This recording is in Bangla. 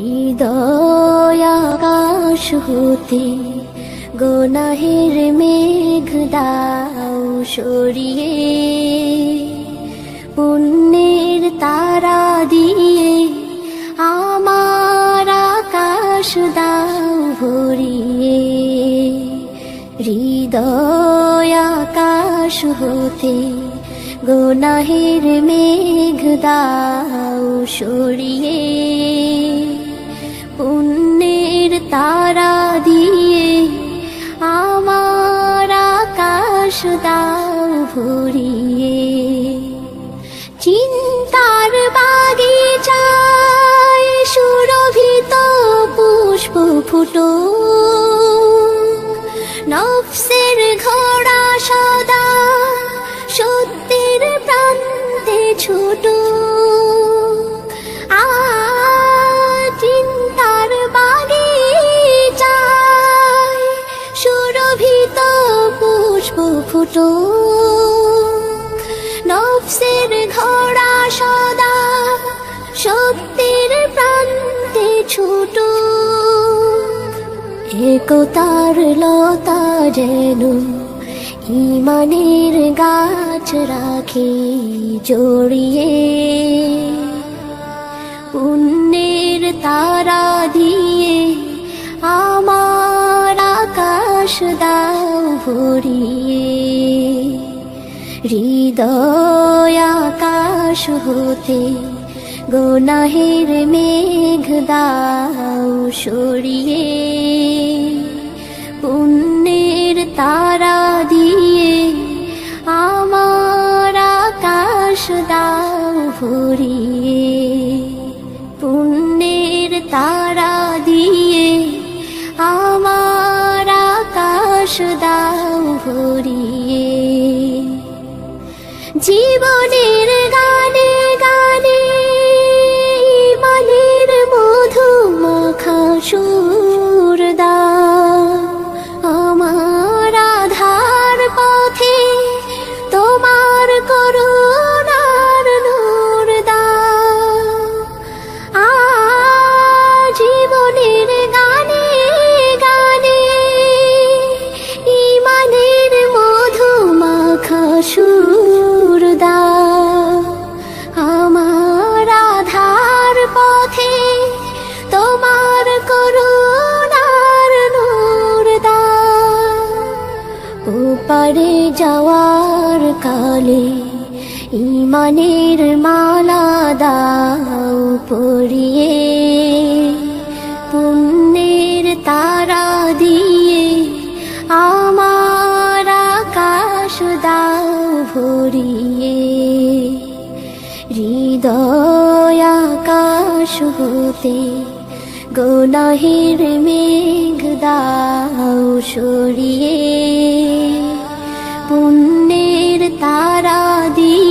হৃদয় আকাশ হতে গুনাহের মেঘ দাও সরিয়ে, পুণ্যের তারা দিয়ে আমার আকাশ দাও ভরিয়ে। হৃদয় আকাশ হতে গুনাহের মেঘ দাও সরিয়ে, পুণ্যের তারা দিয়ে আমার আকাশ দাও ভরিয়ে। চিন্তার বাগিচায় সুরভিত পুষ্প ফুটো, নফসের ঘোড়া সদা সত্যের প্রান্তে ছোট। চিন্তার বাগিচায় সুরভিত পুষ্প ফুটো, নফসের ঘোড়া সদা সত্যের প্রান্তে ছোট। একতার লতা যেন ঈমানের গাছ রাখে জড়িয়ে, পুণ্যের তারা দিয়ে আমার আকাশ দাও ভরিয়ে। হৃদয় আকাশ হতে গুনাহের মেঘ দাও সরিয়ে, পুণ্যের তারা দিয়ে আমার আকাশ দাও ভরিয়ে। পুণ্যের তারা দিয়ে আমার আকাশ দাও ভরিয়ে। জীবনের গানে গানে মনের মধু মাখা সুর দাও, আমার আধার পথে তোমার করুণার নূর দাও। জীবনের গানে গানে ঈমানের মধু মাখা সুর দাও, আমার আধার পথে তোমার করুণার নূর দাও। ওপারে যাওয়ার কালে ঈমানের মালা দাও পরিয়ে, পুণ্যের তারা দিয়ে আমার আকাশ দাও ভরিয়ে। হৃদয় আকাশ হতে গুনাহের মেঘ দাও সরিয়ে, পুণ্যের তারা দিয়ে